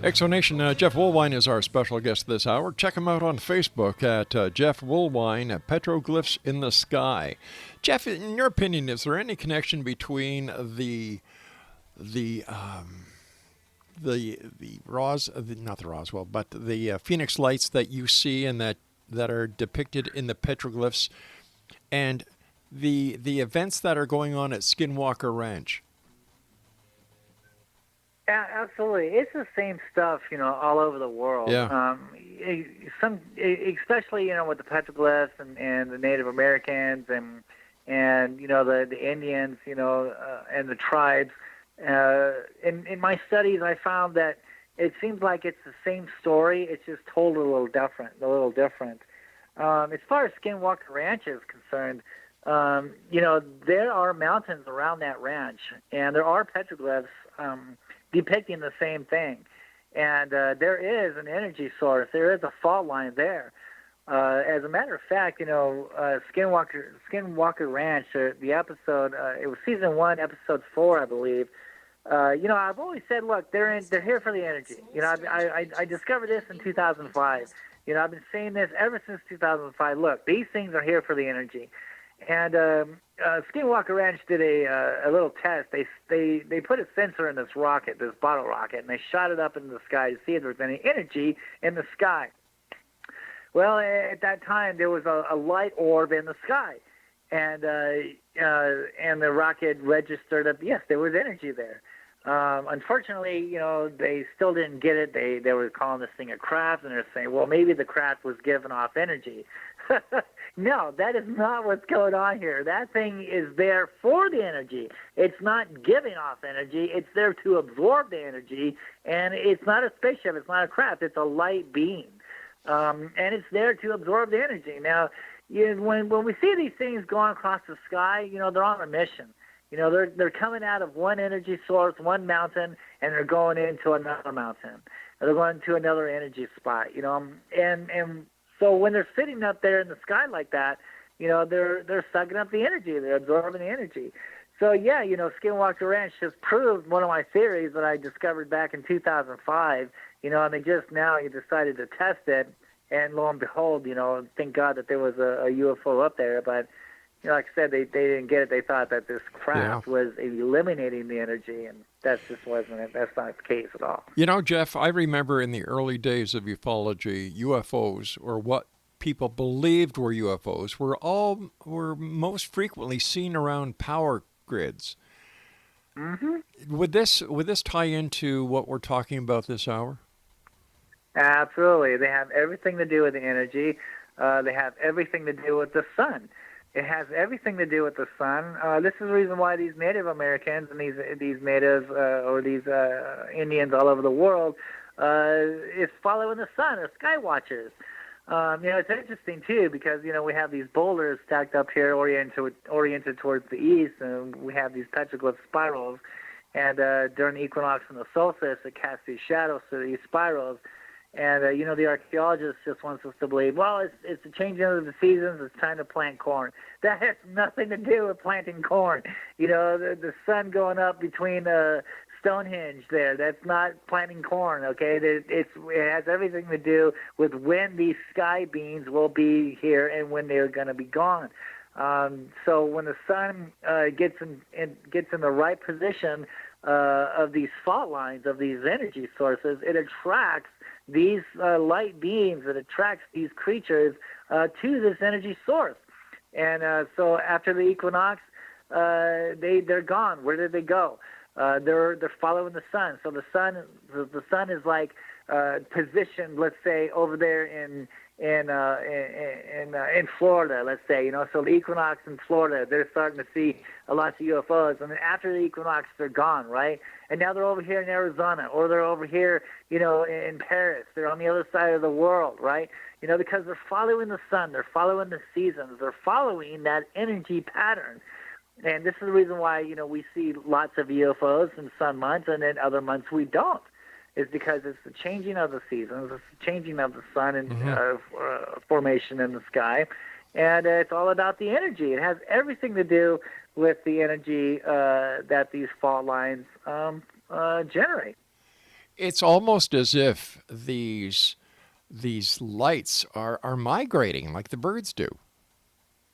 Exonation, Jeff Woolwine is our special guest this hour. Check him out on Facebook at Jeff Woolwine, Petroglyphs in the Sky. Jeff, in your opinion, is there any connection between the Phoenix lights that you see and that are depicted in the petroglyphs and the events that are going on at Skinwalker Ranch?
Yeah, absolutely. It's the same stuff, all over the world.
Yeah.
Especially, with the petroglyphs and the Native Americans and the Indians, and the tribes. In my studies, I found that it seems like it's the same story. It's just told a little different. As far as Skinwalker Ranch is concerned, there are mountains around that ranch, and there are petroglyphs depicting the same thing. And there is an energy source. There is a fault line there. As a matter of fact, Skinwalker Ranch, the episode, it was season 1, episode 4, I believe. I've always said, look, they're here for the energy. I discovered this in 2005. I've been saying this ever since 2005. Look, these things are here for the energy. And Skinwalker Ranch did a little test. They put a sensor in this rocket, this bottle rocket, and they shot it up into the sky to see if there was any energy in the sky. Well, at that time, there was a light orb in the sky. And the rocket registered that, yes, there was energy there. Unfortunately, they still didn't get it. They were calling this thing a craft, and they're saying, well, maybe the craft was giving off energy. No, that is not what's going on here. That thing is there for the energy. It's not giving off energy. It's there to absorb the energy, and it's not a spaceship. It's not a craft. It's a light beam, and it's there to absorb the energy. Now, when we see these things going across the sky, they're on a mission. They're coming out of one energy source, one mountain, and they're going into another mountain. They're going to another energy spot, and so when they're sitting up there in the sky like that, they're sucking up the energy. They're absorbing the energy. So, yeah, Skinwalker Ranch just proved one of my theories that I discovered back in 2005, and they just now decided to test it. And lo and behold, thank God that there was a UFO up there. But, like I said, they didn't get it. They thought that this craft was eliminating the energy, and that just wasn't it. That's not the case at all.
Jeff, I remember in the early days of ufology, UFOs, or what people believed were UFOs, were most frequently seen around power grids. Mm-hmm. Would this tie into what we're talking about this hour?
Absolutely. They have everything to do with the energy. They have everything to do with the sun. It has everything to do with the sun. This is the reason why these Native Americans and these natives or these Indians all over the world is following the sun, or sky watchers. It's interesting too because we have these boulders stacked up here, oriented towards the east, and we have these petroglyph spirals. And during the equinox and the solstice, it casts these shadows through these spirals. And, the archaeologist just wants us to believe, well, it's the changing of the seasons. It's time to plant corn. That has nothing to do with planting corn. The sun going up between Stonehenge there, that's not planting corn, okay? It has everything to do with when these sky beams will be here and when they're going to be gone. So when the sun gets in the right position of these fault lines, of these energy sources, it attracts these light beams, it attracts these creatures to this energy source. And so after the equinox, they're gone. Where did they go? They're following the sun. So the sun is like positioned, let's say, over there in Florida, let's say, so the equinox in Florida, they're starting to see lots of UFOs, and then after the equinox, they're gone, right? And now they're over here in Arizona, or they're over here, in Paris. They're on the other side of the world, right? Because they're following the sun, they're following the seasons, they're following that energy pattern. And this is the reason why, we see lots of UFOs in some months, and then other months we don't. Is because it's the changing of the seasons, it's the changing of the sun and formation in the sky, and it's all about the energy. It has everything to do with the energy that these fault lines generate.
It's almost as if these lights are migrating like the birds do.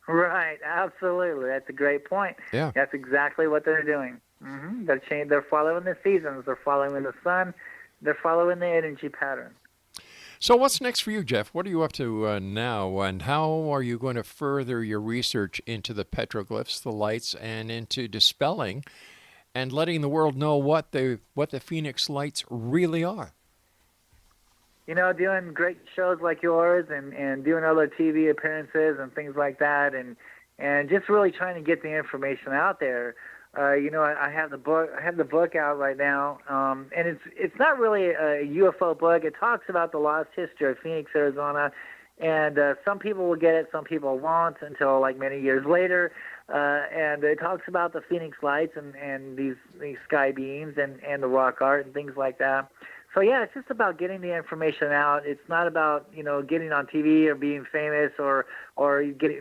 Right, absolutely. That's a great point.
Yeah.
That's exactly what they're doing. They're following the seasons. They're following the sun. They're following the energy pattern.
So what's next for you, Jeff? What are you up to now, and how are you going to further your research into the petroglyphs, the lights, and into dispelling and letting the world know what the Phoenix lights really are?
Doing great shows like yours and doing other TV appearances and things like that, and just really trying to get the information out there. I have the book out right now, and it's not really a UFO book. It talks about the lost history of Phoenix, Arizona, and some people will get it, some people won't until like many years later. And it talks about the Phoenix lights and these sky beams and the rock art and things like that. So yeah, it's just about getting the information out. It's not about getting on TV or being famous or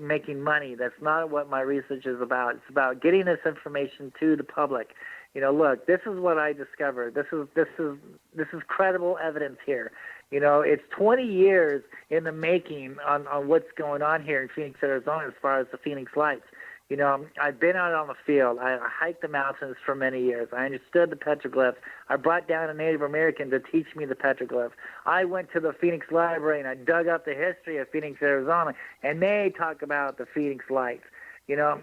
making money. That's not what my research is about. It's about getting this information to the public. Look, this is what I discovered. This is credible evidence here. It's 20 years in the making on what's going on here in Phoenix, Arizona, as far as the Phoenix lights. I've been out on the field. I hiked the mountains for many years. I understood the petroglyphs. I brought down a Native American to teach me the petroglyph. I went to the Phoenix Library and I dug up the history of Phoenix, Arizona, and they talk about the Phoenix lights.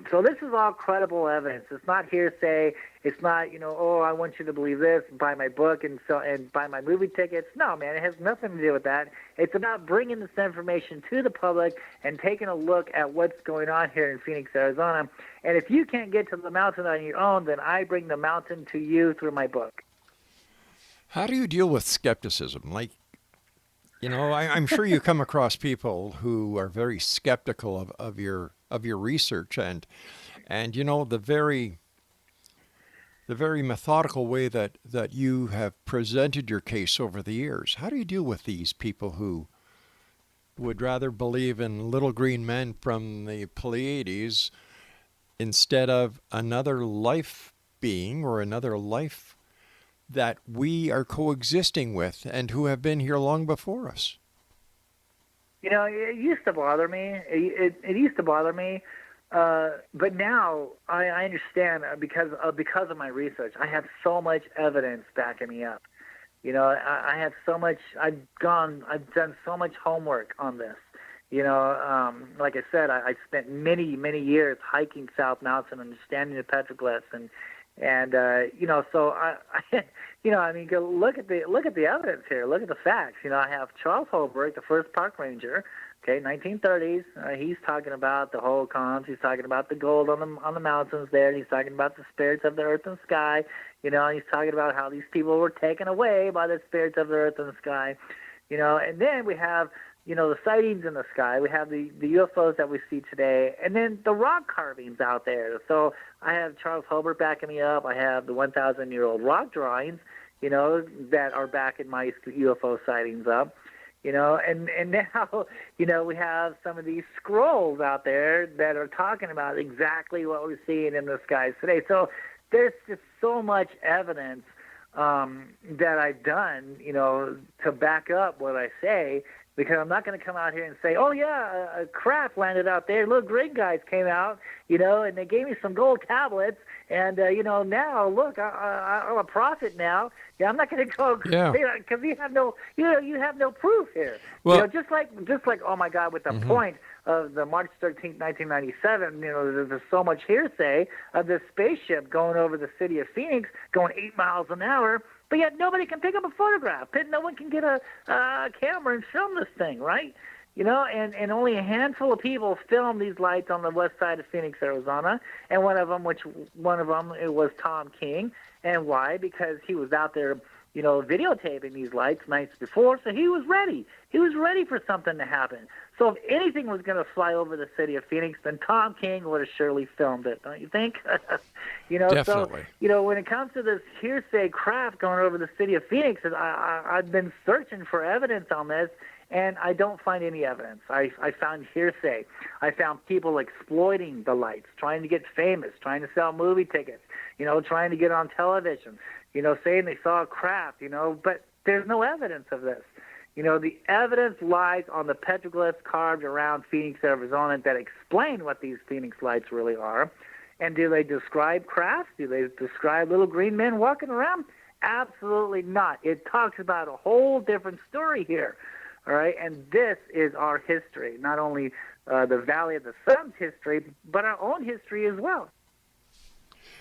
So this is all credible evidence. It's not hearsay. It's not, I want you to believe this, buy my book and buy my movie tickets. No, man, it has nothing to do with that. It's about bringing this information to the public and taking a look at what's going on here in Phoenix, Arizona. And if you can't get to the mountain on your own, then I bring the mountain to you through my book.
How do you deal with skepticism? Like, I'm sure you come across people who are very skeptical of your research and the very methodical way that you have presented your case over the years. How do you deal with these people who would rather believe in little green men from the Pleiades instead of another life being or another life that we are coexisting with and who have been here long before us?
It used to bother me. It used to bother me, but now I understand because of my research. I have so much evidence backing me up. I have so much. I've done so much homework on this. Like I said, I spent many years hiking South Mountain, understanding the petroglyphs, and so go look at the evidence here. Look at the facts. I have Charles Holbrook, the first park ranger, 1930s. He's talking about the holocauns. He's talking about the gold on the mountains there. And he's talking about the spirits of the earth and sky. And he's talking about how these people were taken away by the spirits of the earth and the sky. And then we have the sightings in the sky. We have the UFOs that we see today, and then the rock carvings out there. So I have Charles Holbrook backing me up. I have the 1,000-year-old rock drawings, that are backing my UFO sightings up. And now, we have some of these scrolls out there that are talking about exactly what we're seeing in the skies today. So there's just so much evidence that I've done, to back up what I say, because I'm not going to come out here and say, oh, yeah, a craft landed out there. Look, great guys came out, and they gave me some gold tablets. And, now, look, I'm a prophet now. Yeah, I'm not going to go because you have no proof here.
Well,
just like, oh, my God, with the point of the March 13th, 1997, there's so much hearsay of this spaceship going over the city of Phoenix, going 8 miles an hour. But yet nobody can pick up a photograph. No one can get a camera and film this thing, right? And only a handful of people filmed these lights on the west side of Phoenix, Arizona. And one of them, it was Tom King. And why? Because he was out there, videotaping these lights nights before. So he was ready. He was ready for something to happen. So if anything was going to fly over the city of Phoenix, then Tom King would have surely filmed it, don't you think?
Definitely.
So, when it comes to this hearsay craft going over the city of Phoenix, I've been searching for evidence on this, and I don't find any evidence. I found hearsay. I found people exploiting the lights, trying to get famous, trying to sell movie tickets, trying to get on television. saying they saw a craft, but there's no evidence of this. The evidence lies on the petroglyphs carved around Phoenix, Arizona that explain what these Phoenix lights really are. And do they describe crafts? Do they describe little green men walking around? Absolutely not. It talks about a whole different story here. All right, and this is our history, not only the Valley of the Sun's history, but our own history as well.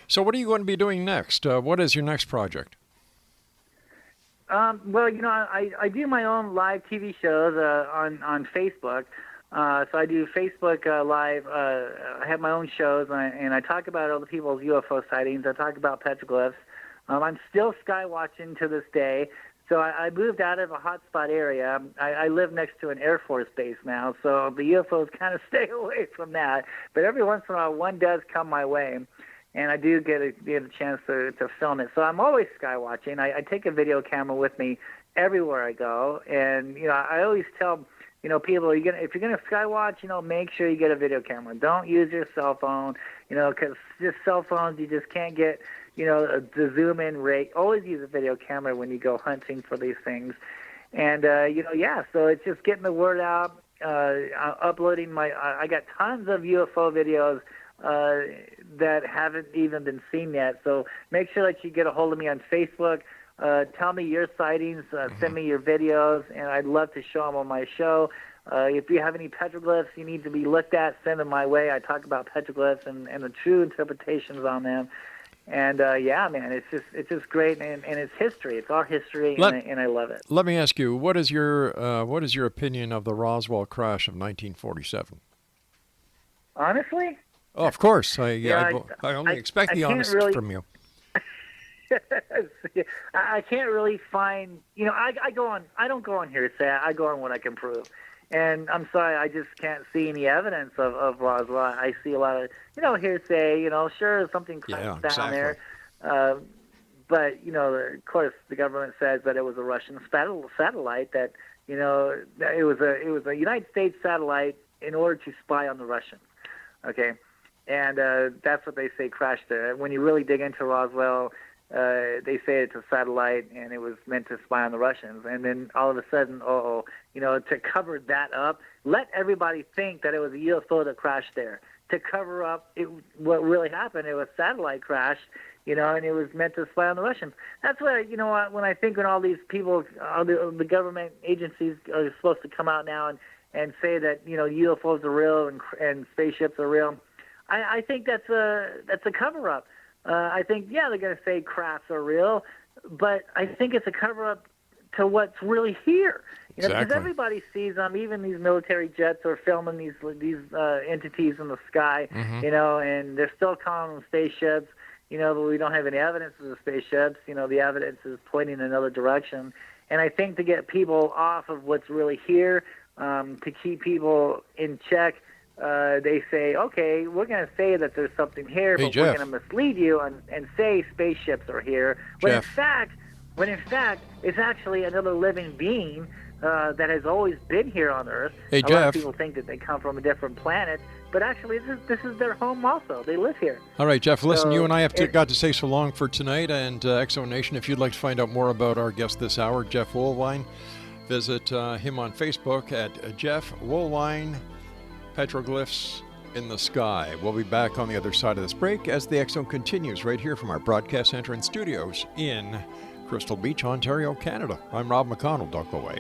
So what are you going to be doing next? What is your next project?
Well, I do my own live TV shows on Facebook. So I do Facebook Live. I have my own shows, and I talk about other people's UFO sightings. I talk about petroglyphs. I'm still sky watching to this day. So I moved out of a hotspot area. I live next to an Air Force base now, so the UFOs kind of stay away from that. But every once in a while, one does come my way, and I do get a chance to film it. So I'm always sky watching. I take a video camera with me everywhere I go, and I always tell people, if you're gonna sky watch, make sure you get a video camera. Don't use your cell phone, because just cell phones, you just can't get the zoom in rate. Always use a video camera when you go hunting for these things. And, so it's just getting the word out, uploading I got tons of UFO videos that haven't even been seen yet. So make sure that you get a hold of me on Facebook. Tell me your sightings, send me your videos, and I'd love to show them on my show. If you have any petroglyphs you need to be looked at, send them my way. I talk about petroglyphs and the true interpretations on them. And man, it's just great, and it's history. It's our history, and I love it.
Let me ask you, what is your opinion of the Roswell crash of 1947?
Honestly?
Oh, of course. I only expect the honesty from you.
I can't really find. I don't go on hearsay. I go on what I can prove. And I'm sorry, I just can't see any evidence of Roswell. I see a lot of, hearsay, sure, something crashed down there. But, of course, the government says that it was a Russian satellite, that, that it was a United States satellite in order to spy on the Russians. Okay? And that's what they say crashed there. When you really dig into Roswell, they say it's a satellite and it was meant to spy on the Russians. And then all of a sudden, to cover that up, let everybody think that it was a UFO that crashed there. To cover up what really happened, it was a satellite crash, and it was meant to spy on the Russians. That's why, when I think when all these people, all the government agencies are supposed to come out now and say that, UFOs are real and spaceships are real, I think that's a cover-up. I think, they're going to say crafts are real, but I think it's a cover-up to what's really here. Because everybody sees them, even these military jets are filming these entities in the sky, and they're still calling them spaceships, but we don't have any evidence of the spaceships. The evidence is pointing in another direction. And I think to get people off of what's really here, to keep people in check, they say, okay, we're going to say that there's something here, but we're going to mislead you and say spaceships are here. When in fact, it's actually another living being that has always been here on Earth.
Hey,
a lot of people think that they come from a different planet, but actually this is their home also. They live here.
All right, Jeff, listen, you and I got to say so long for tonight, and Exo Nation, if you'd like to find out more about our guest this hour, Jeff Woolwine, visit him on Facebook at Jeff Woolwine, Petroglyphs in the Sky. We'll be back on the other side of this break as the X Zone continues right here from our broadcast center and studios in Crystal Beach, Ontario, Canada. I'm Rob McConnell. Don't go away.